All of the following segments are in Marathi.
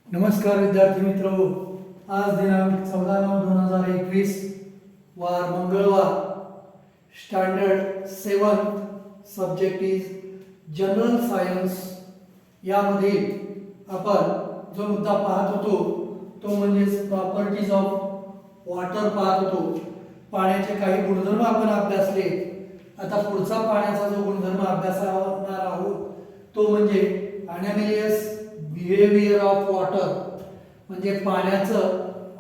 नमस्कार विद्यार्थी मित्रो, आज दिनांक 14/9/2021 वार मंगळवार. Standard 7 subject is general science. यामधील आपण जो मुद्दा पाहत होतो तो म्हणजे प्रॉपर्टीज ऑफ वॉटर पाहत होतो. पाण्याचे काही गुणधर्म आपण अभ्यासले. आता पुढचा पाण्याचा जो गुणधर्म अभ्यासणार आहोत तो म्हणजे ॲनॅमिलियस बिहेवियर ऑफ वॉटर, म्हणजे पाण्याचं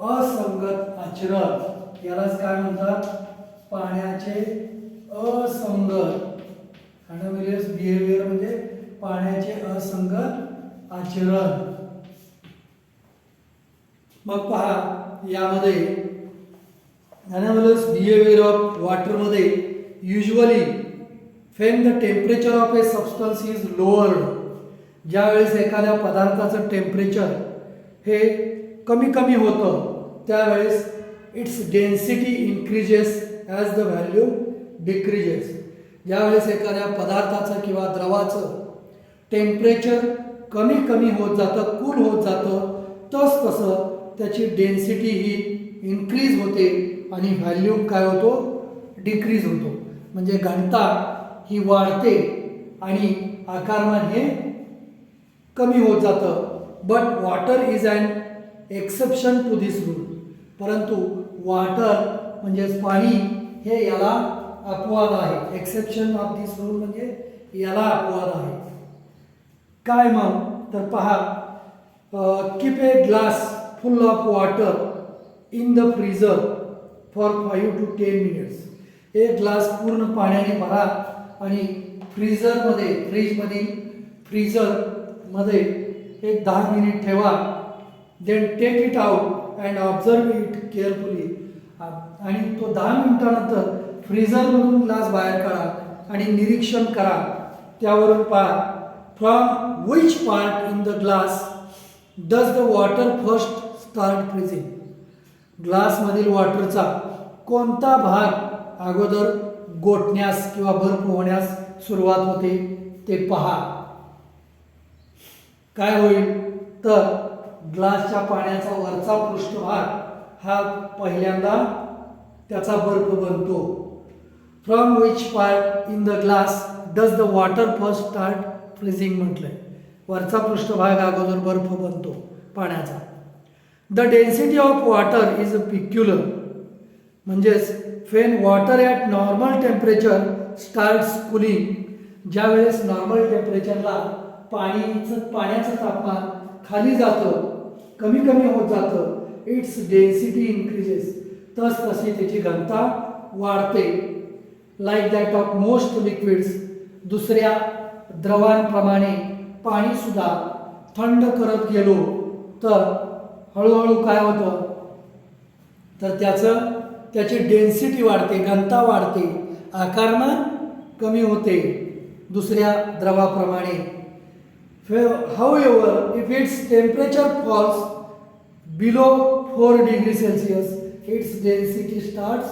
असंगत आचरण. यालाच काय म्हणतात? पाण्याचे असंगत. ॲनॅमिलियस बिहेवियर म्हणजे पाण्याचे असंगत आचरण. मग पहा, यामध्ये ॲनॅमिलियस बिहेवियर ऑफ वॉटरमध्ये usually when the temperature of a substance is lowered, ज्यावेळेस एखाद्या पदार्थाचं टेम्परेचर हे कमी कमी होतं त्यावेळेस it's density increases as the value decreases. ज्यावेळेस एखाद्या पदार्थाचं किंवा द्रवाचं टेम्परेचर कमी कमी होत जातं, कूल होत जातं, तसं त्याची डेन्सिटी ही इन्क्रीज होते आणि व्हॅल्यूम काय होतो? डिक्रीज होतो. म्हणजे घनता ही वाढते आणि आकारमान हे कमी होत जातं. But water is an exception to this rule. परंतु वॉटर म्हणजेच पाणी हे याला अपवाद आहे. एक्सेप्शन ऑफ दिस रूल म्हणजे याला अपवाद आहे. काय मग? तर पहा, keep a glass full of water in the freezer for 5 to 10 minutes. एक ग्लास पूर्ण पाण्याने भरा आणि फ्रीजमध्ये एक 10 मिनिट ठेवा. Then take it out and observe it carefully. आणि तो 10 मिनिटानंतर फ्रीझरमधून ग्लास बाहेर काढा आणि निरीक्षण करा. त्यावरून पहा, from which part in the glass does the water first start freezing. ग्लासमधील वॉटरचा कोणता भाग अगोदर गोठण्यास किंवा बर्फ होण्यास सुरुवात होते ते पहा. काय होईल? तर ग्लासच्या पाण्याचा वरचा पृष्ठभाग हा पहिल्यांदा त्याचा बर्फ बनतो. From which part in the glass does the water first start freezing म्हटलंय. वरचा पृष्ठभाग अगोदर बर्फ बनतो पाण्याचा. The density of water is peculiar. म्हणजेच when water at normal temperature starts cooling, ज्यावेळेस नॉर्मल टेम्परेचरला पाण्याचं तापमान खाली जातं, कमी कमी होत जातं, इट्स डेन्सिटी इन्क्रीजेस. तशी त्याची घनता वाढते. Like that of most liquids. दुसऱ्या द्रवांप्रमाणे पाणीसुद्धा थंड करत गेलो तर हळूहळू काय होतं? तर त्याची डेन्सिटी वाढते, घनता वाढते, आकारमान कमी होते दुसऱ्या द्रवाप्रमाणे. However if its temperature falls below 4 degree Celsius its density starts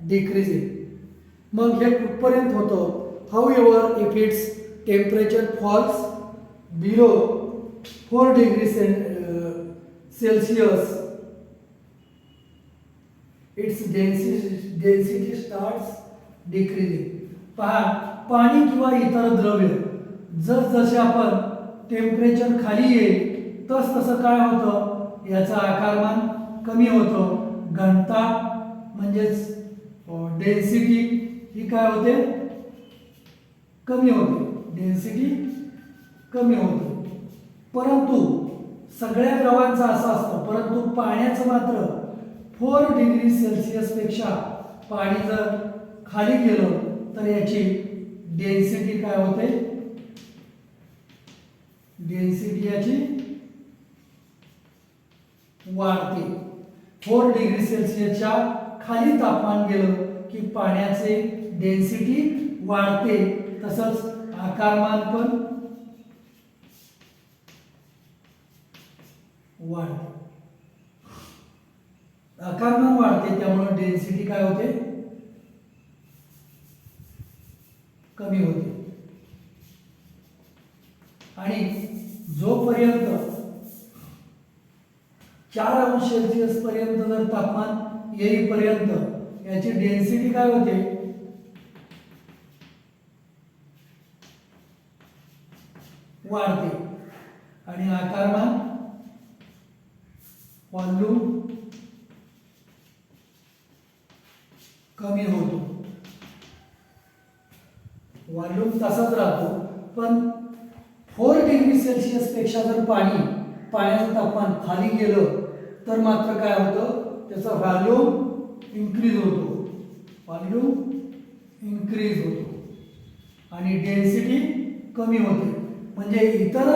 decreasing. मग हे कुठपर्यंत होतं? However if its temperature falls below 4 degree Celsius its density starts decreasing. पहा, पाणी किंवा इतर द्रव्य जसजसे आपण टेम्परेचर खाली येईल तसं काय होतं? याचं आकारमान कमी होतं. घनता म्हणजेच डेन्सिटी ही काय होते? कमी होते. डेन्सिटी कमी होते. परंतु सगळ्या द्रवांचं असं असतं, परंतु पाण्याचं मात्र 4 डिग्री सेल्सिअसपेक्षा पाणी जर खाली गेलं तर याची डेन्सिटी काय होते? डेन्सिटी याची वाढते. 4 डिग्री सेल्सिअसच्या खाली तापमान गेलं की पाण्याचे डेन्सिटी वाढते, तसंच आकारमान पण वाढते. आकारमान वाढते त्यामुळे डेन्सिटी काय होते? कमी होते. आणि जोपर्यंत 4 अंश सेल्सिअस पर्यंत जर तापमान येईपर्यंत याची डेन्सिटी काय होते, वाढते आणि आकारमान व्हॉल्यूम कमी होतो. व्हॉल्यूम तसाच राहतो, पण 4 डिग्री सेल्सिअस पेक्षा जर पाण्याचं तापमान खाली गेलं तर मात्र काय होतं, त्याचा व्हॉल्यूम इन्क्रीज होतो आणि डेन्सिटी कमी होते. म्हणजे इतर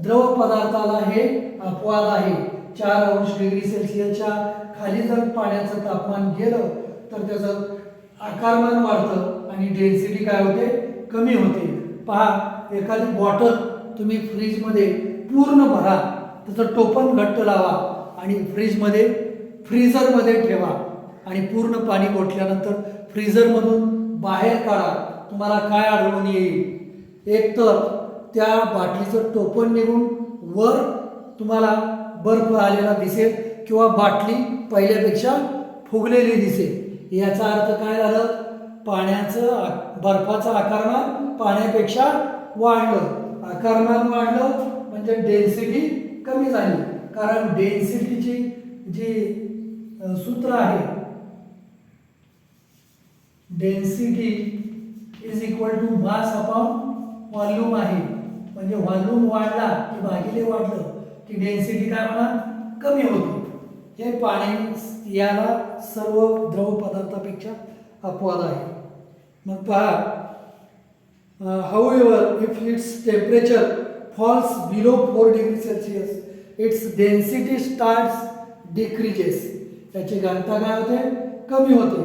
द्रव पदार्थाला हे अपवाद आहे. 4 अंश डिग्री सेल्सिअसच्या खाली जर पाण्याचं तापमान गेलं तर त्याचं आकारमान वाढतं आणि डेन्सिटी काय होते, कमी होते. पहा, एखादी बॉटल तुम्ही फ्रीजमध्ये पूर्ण भरा, त्याचं टोपण घट्ट लावा आणि फ्रीजरमध्ये ठेवा आणि पूर्ण पाणी गोठल्यानंतर फ्रीजरमधून बाहेर काढा. तुम्हाला काय आढळून येईल, एक तर त्या बाटलीचं टोपण निघून वर तुम्हाला बर्फ आलेला दिसेल किंवा बाटली पहिल्यापेक्षा फुगलेली दिसेल. याचा अर्थ काय झालं, बर्फाचं आकारमान पाण्यापेक्षा वाढलं. आकारमान वाढलं म्हणजे डेन्सिटी कमी झाली, कारण डेन्सिटीची जी सूत्र आहे, density is equal to mass upon volume आहे. म्हणजे व्हॉल्यूम वाढला की भागिले वाढलं की डेन्सिटी काय होणार, कमी होते. हे पाणी याला सर्व द्रव पदार्थापेक्षा अपवाद आहे. मग पहा, however if its temperature falls below 4 degree Celsius its density starts decreases. त्याची घनता काय होते, कमी होते.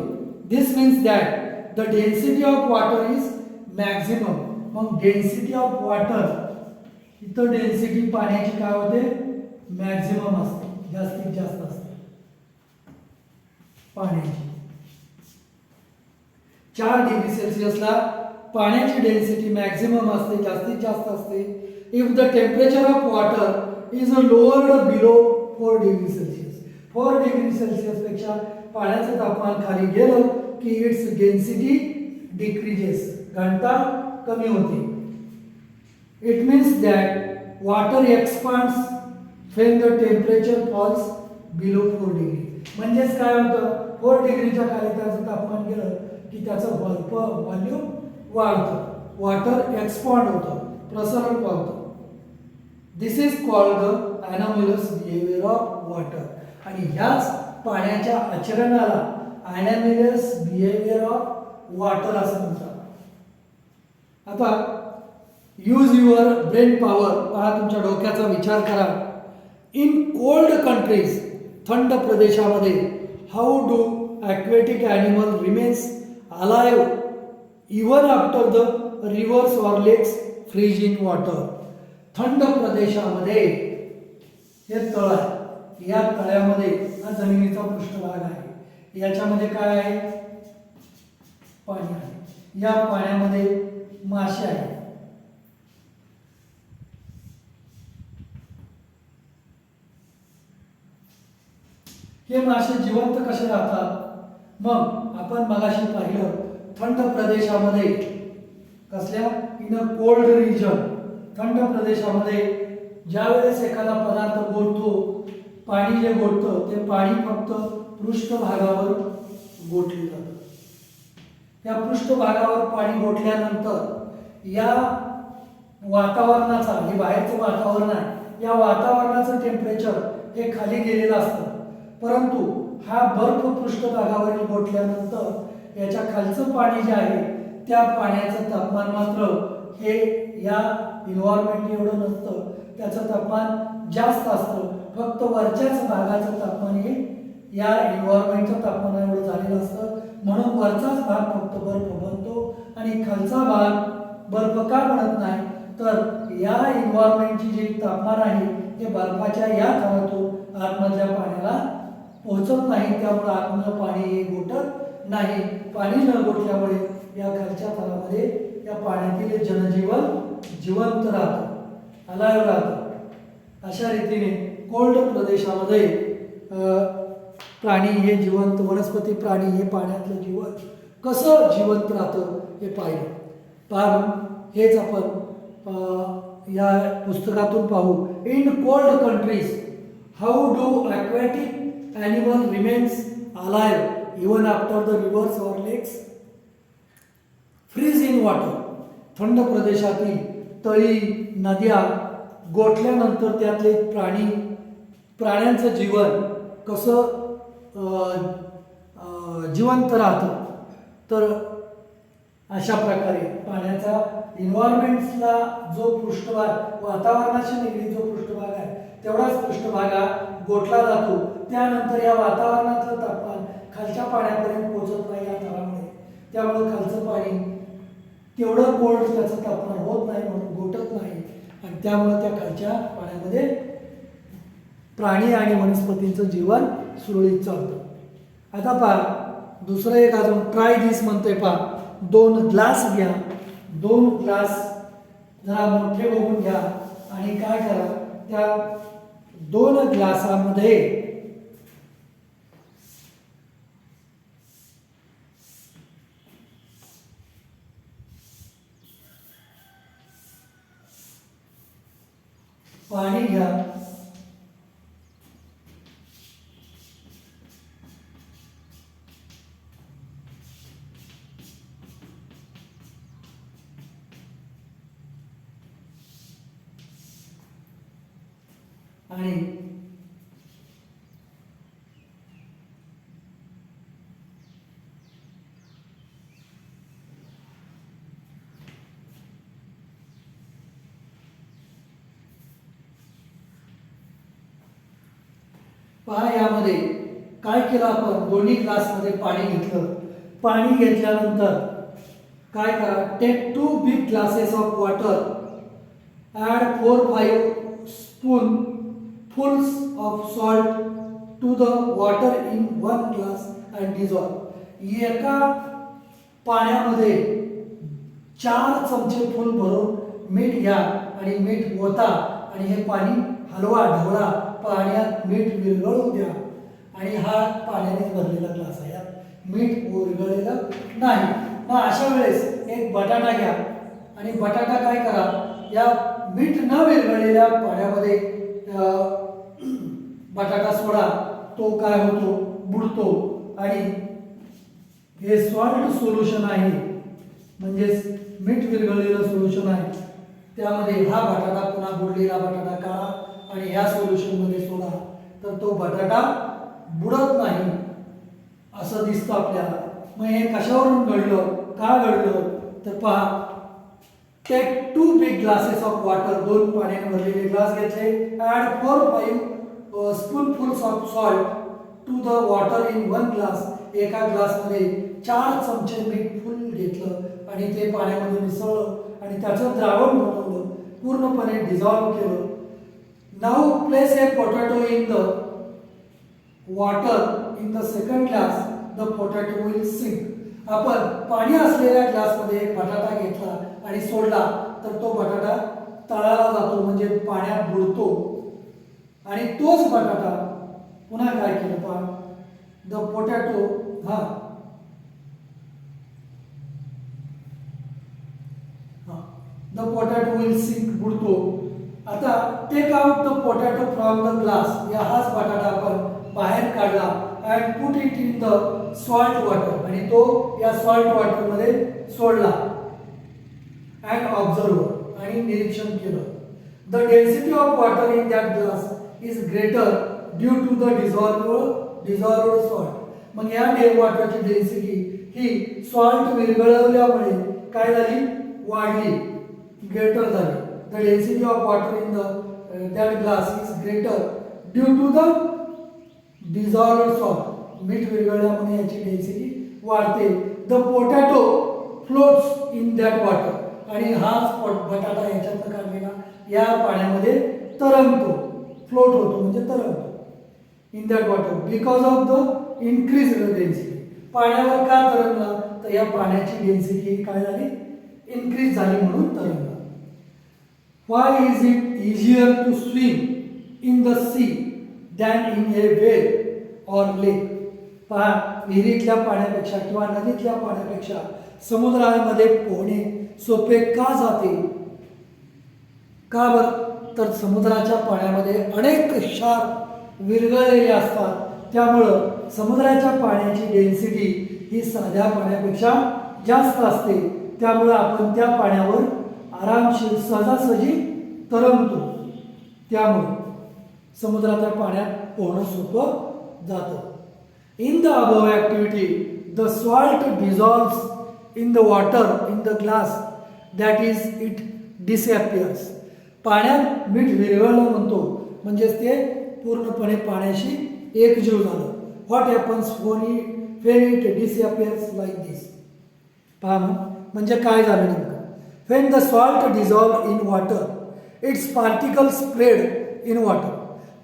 This means that the density of water is maximum. मग डेन्सिटी ऑफ वॉटर, इथं डेन्सिटी पाण्याची काय होते, मॅक्झिमम असते, जास्तीत जास्त असते पाण्याची. 4 डिग्री सेल्सिअसला पाण्याची डेन्सिटी मॅक्झिमम असते, जास्तीत जास्त असते. If the temperature of water is lowered below 4 degree Celsius, 4 degree Celsius पेक्षा पाण्याचं तापमान खाली गेलं की इट्स डेन्सिटी डिक्रीजेस, घनता कमी होते. It means that water expands when the temperature falls below 4 degree. म्हणजेच काय होतं, 4 डिग्रीच्या खाली त्याचं तापमान गेलं की त्याचं व्हॉल्यूम वाढतं, वॉटर एक्सपांड होतं, प्रसरण पावतं. This is called the anomalous behaviour of water. आणि ह्याच पाण्याच्या आचरणाला ॲनॉमलस बिहेवियर ऑफ वॉटर असं म्हणतात. आता यूज युअर ब्रेन पॉवर, पहा तुमच्या डोक्याचा विचार करा. इन कोल्ड कंट्रीज, थंड प्रदेशामध्ये, how do aquatic animal remains alive even after the reverse or लेक्स फ्रीज इन वॉटर. थंड प्रदेशामध्ये हे तळ आहे, या तळ्यामध्ये हा जमिनीचा पृष्ठभाग आहे, याच्यामध्ये काय आहे, पाणी आहे. या पाण्यामध्ये मासे आहेत. हे मासे जिवंत कसे राहतात? मग आपण मगाशी पाहिलं, थंड प्रदेशामध्ये, कसल्या, इन अ कोल्ड रिजन, थंड प्रदेशामध्ये ज्या वेळेस एखादा पदार्थ गोठतो, पाणी जे गोठतं ते पाणी फक्त पृष्ठभागावर गोठले जातं. या पृष्ठभागावर पाणी गोठल्यानंतर या वातावरणाचा, हे बाहेरचं वातावरण आहे, या वातावरणाचं टेम्परेचर हे खाली गेलेलं असतं. परंतु हा बर्फ पृष्ठभागावरील गोठल्यानंतर याच्या खालचं पाणी जे आहे त्या पाण्याचं तापमान मात्र हे या इन्व्हायरमेंट एवढं नसतं, त्याचं तापमान जास्त असतं. फक्त वरच्याच भागाचं तापमान हे या इन्व्हायरमेंटचं तापमान एवढं झालेलं असतं, म्हणून वरचाच भाग फक्त बर्फ बनतो आणि खालचा भाग बर्फ का बनत नाही, तर या इन्व्हायरमेंटची जी तापमान आहे ते बर्फाच्या या थरातून आतमधल्या पाण्याला पोहोचत नाही, त्यामुळे आतमधलं पाणी हे गोठत नाही. पाणी न गोठल्यामुळे या खालच्या थरामध्ये या पाण्यातील जनजीवन जिवंत राहतं, अलाइव राहतं. अशा रीतीने कोल्ड प्रदेशामध्ये प्राणी हे जिवंत, वनस्पती प्राणी हे पाण्यातलं जीवन कसं जिवंत राहतं हे पाहिलं. पण हेच आपण या पुस्तकातून पाहू. In cold countries how do aquatic animal remains alive even after the reverse or लेक्स फ्रीज इन वॉटर. थंड प्रदेशातील तळी, नद्या गोठल्यानंतर त्यातले प्राण्यांचं जीवन कसं जिवंत राहतं. तर अशा प्रकारे पाण्याचा इन्व्हायरमेंटला जो पृष्ठभाग, वातावरणाशी निगडीत जो पृष्ठभाग आहे तेवढाच पृष्ठभाग हा गोठला जातो. त्यानंतर या वातावरणातलं तापमान खालच्या पाण्यापर्यंत पोहोचत नाही या थरामुळे. त्यामुळे खालचं पाणी तेवढं कोल्ड त्याचं तापमान होत नाही म्हणून गोठत नाही आणि त्यामुळे त्या खालच्या पाण्यामध्ये प्राणी आणि वनस्पतींचं जीवन सुरळीत चालतं. आता पहा दुसरं एक अजून ट्राय दिस म्हणतोय. पहा 2 ग्लास घ्या, 2 ग्लास जरा मोठे बघून घ्या आणि काय करा, त्या 2 ग्लासामध्ये पाणी घ्या आणि पहा यामध्ये काय केलं आपण. दोन्ही ग्लासमध्ये पाणी घेतलं. पाणी घेतल्यानंतर काय करा, take 2 big glasses of water, add 4-5 spoonfuls of salt to the water in 1 glass and dissolve. एका पाण्यामध्ये 4 चमचे फुल भरून मीठ घ्या आणि मीठ ओता आणि हे पाणी हलवा, ढवळा. पाण्यात मीठ विरघळू द्या आणि हा पाण्याने भरलेला ग्लास आहे, यात मीठ विरघळलेलं नाही. मग अशा वेळेस एक बटाटा घ्या आणि बटाटा काय करा, या मीठ न विरघळलेल्या पाण्यामध्ये बटाटा सोडा. तो काय होतो, बुडतो आणि हे सॉल्ट सोल्युशन आहे, म्हणजेच मीठ विरघळलेलं सोल्युशन आहे. त्यामध्ये हा बटाटा पुन्हा बुडलेला बटाटा काढा आणि ह्या सोल्युशनमध्ये सोडा, तर तो बटाटा बुडत नाही असं दिसतं आपल्याला. मग हे कशावरून घडलं, का घडलं, तर पहा. Take 2 big glasses of water, 2 पाण्याने भरलेले ग्लास घेतले. Add 4-5 spoonfuls of salt to the water in 1 glass. एका ग्लासमध्ये 4 चमचे मीठ फुल घेतलं आणि ते पाण्यामध्ये मिसळलं आणि त्याचं द्रावण बनवलं, पूर्णपणे डिझॉल्व केलं. Now place a potato in the water in the second glass, the potato will sink. आपण पाणी असलेल्या ग्लासमध्ये एक बटाटा घेतला आणि सोडला तर तो बटाटा तळाला जातो, म्हणजे पाण्यात बुडतो. आणि तोच बटाटा पुन्हा काय केलं, पहा. The potato the potato will sink, बुडतो. आता take out the potato from the glass. या हाच बटाटा आपण बाहेर काढला and put it in the salt water आणि तो या सॉल्ट वॉटरमध्ये सोडला. अँड ऑब्झर्व आणि निरीक्षण केलं. The density of water in that glass is greater due to the dissolved salt. मग या वॉटरची डेन्सिटी ही सॉल्ट विरघळवल्यामुळे काय झाली, वाढली, ग्रेटर झाली. The density of water in that glass is greater due to the dissolved salt. मीठ विरघळल्यामुळे याची डेन्सिटी वाढते. The potato floats in that water. आणि हाच बटाटा याच्यातनं काढलेला या पाण्यामध्ये तरंगतो, फ्लोट होतो म्हणजे तरंगतो. In that water because of the increase density. पाण्यावर का तरंगला, तर या पाण्याची डेन्सिटी काय झाली, इन्क्रीज झाली म्हणून तरंगला. Why is it easier to swim in the sea than in a well or lake. पहा, विहिरीतल्या पाण्यापेक्षा किंवा नदीतल्या पाण्यापेक्षा समुद्रामध्ये पोहणे सोपे का जाते? का बरं? तर समुद्राच्या पाण्यामध्ये अनेक क्षार विरघळलेले असतात. त्यामुळं समुद्राच्या पाण्याची डेन्सिटी ही साध्या पाण्यापेक्षा जास्त असते. त्यामुळं आपण त्या पाण्यावर आरामशीर सहजासहजी तरंगतो. त्यामुळं समुद्राच्या पाण्यात पोहणं सोपं जातं. In the above activity the salt dissolves in the water in the glass that is it disappears. पाण्यात मीठ विरघळलं म्हणतो, म्हणजेच ते पूर्णपणे पाण्याशी एकजीव झालं. What happens when it disappears like this. पहा म्हणजे काय झालं नेमकं? when the salt dissolved in water its particles spread in water.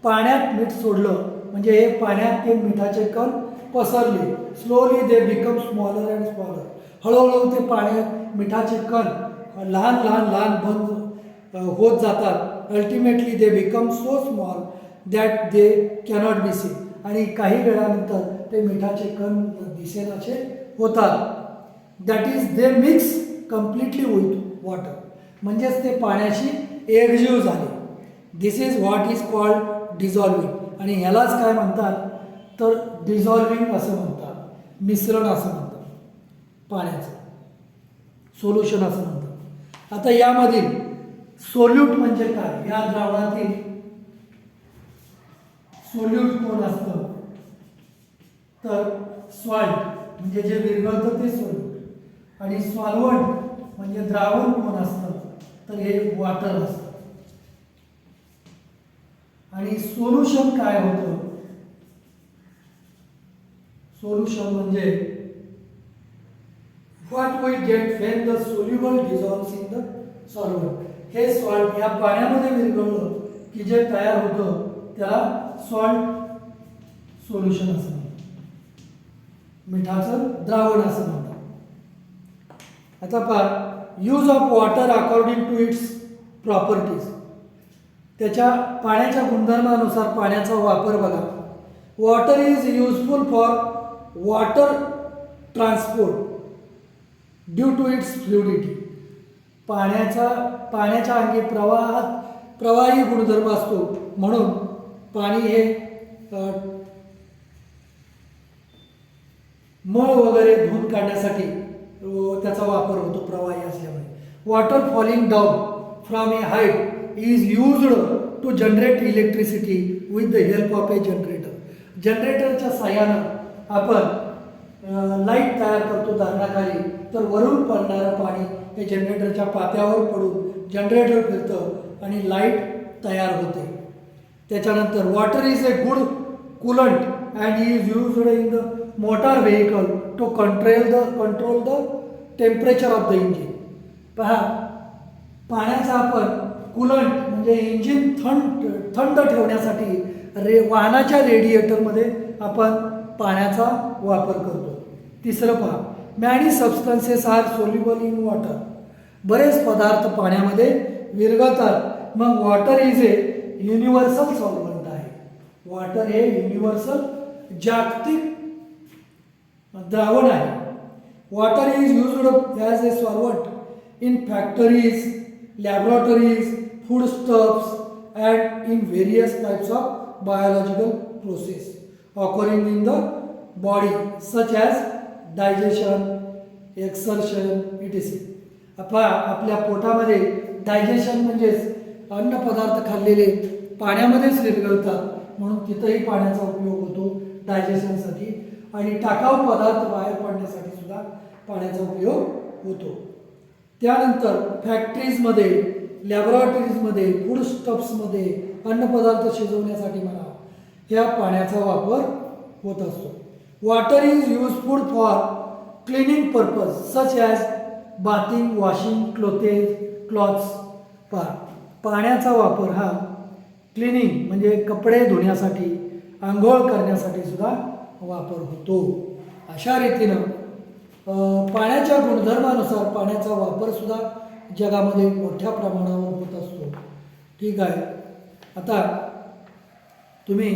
पाण्यात मीठ सोडलं म्हणजे हे पाण्यात ते मिठाचे कण पसरले. Slowly they become smaller and smaller. हळूहळू ते पाण्यात मिठाचे कण लहान लहान लहान बंद होत जातात. Ultimately they become so small that they cannot be seen. आणि काही वेळानंतर ते मिठाचे कण दिसेनाचे होतात. That is they mix completely with water. म्हणजेच ते पाण्याशी एकजीव झाले. दिस इज व्हॉट इज कॉल्ड डिझॉल्विंग. आणि ह्यालाच काय म्हणतात? तर डिझॉल्विंग असं म्हणतात, मिश्रण असं म्हणतात, पाण्याचं सोल्युशन असं म्हणतात. आता यामधील सोल्यूट म्हणजे काय? या द्रावणातील सोल्यूट कोण असतं? तर सॉल्ट म्हणजे जे विरघळतं ते सोल्यूट. आणि सॉल्व्हंट म्हणजे द्रावण कोण असतं? तर हे वॉटर असतं. आणि सोल्युशन काय होतं? सोल्युशन म्हणजे what we get when the soluble dissolves in the solvent. हे सॉल्ट या पाण्यामध्ये विरघळलं की जे तयार होतं त्याला सॉल्ट सोल्युशन असं म्हणतात, मिठाचं द्रावण असं म्हणतात. आता पहा, use of water according to its properties. त्याच्या पाण्याच्या गुणधर्मानुसार पाण्याचा वापर बघा. Water is useful for water transport due to its fluidity. पाण्याच्या अंगी प्रवाही गुणधर्म असतो, म्हणून पाणी हे मळ वगैरे धुवून काढण्यासाठी त्याचा वापर होतो, प्रवाही असल्यामुळे. Water falling down from a height is used to generate electricity with the help of a generator. जनरेटरच्या साह्यानं आपण लाईट तयार करतो धारणाखाली. तर वरून पडणारं पाणी हे जनरेटरच्या पात्यावर पडून जनरेटर फिरतं आणि लाईट तयार होते. त्याच्यानंतर water is a good coolant and is used in the motor vehicle to control the temperature of the engine. पहा, पाण्याचा आपण कूलंट म्हणजे इंजिन थंड ठेवण्यासाठी वाहनाच्या रेडिएटरमध्ये आपण पाण्याचा वापर करतो. तिसरं पहा, many substances are soluble in water. बरेच पदार्थ पाण्यामध्ये विरघळतात. मग water is a universal solvent आहे. वॉटर हे युनिव्हर्सल जागतिक द्रावण आहे. Water is used as a solvent in factories, laboratories, food stuffs and in various types of biological process occurring in the body such as digestion, exertion, etc. आपल्या पोटामध्ये डायजेशन म्हणजेच अन्न पदार्थ खाल्लेले पाण्यामध्येच विरघळतात, म्हणून तिथंही पाण्याचा उपयोग होतो डायजेशनसाठी. आणि टाकाऊ पदार्थ बाहेर पडण्यासाठी सुद्धा पाण्याचा उपयोग होतो. त्यानंतर फॅक्टरीजमध्ये, लॅबोरेटरीजमध्ये, फूड स्टफ्समध्ये अन्नपदार्थ शिजवण्यासाठी म्हणा, ह्या पाण्याचा वापर होत असतो. Water is useful for cleaning purpose such as bathing, washing clothes. पाण्याचा वापर हा क्लिनिंग म्हणजे कपडे धुण्यासाठी, आंघोळ करण्यासाठी सुद्धा वापर होतो. अशा रीतीनं पाण्याच्या गुणधर्मानुसार पाण्याचा वापर सुद्धा जगामध्ये मोठ्या प्रमाणावर होत असतो. ठीक आहे. आता तुम्ही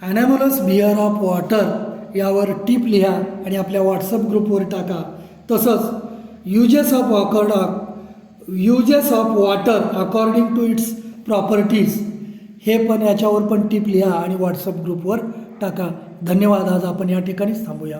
ॲनॅमलस बिअर ऑफ वॉटर यावर टिप लिहा आणि आपल्या व्हॉट्सअप ग्रुपवर टाका. तसंच uses of water according to its properties हे पण याच्यावर पण टिप लिहा आणि व्हॉट्सअप ग्रुपवर टाका. धन्यवाद. आज आपण या ठिकाणीच थांबूया.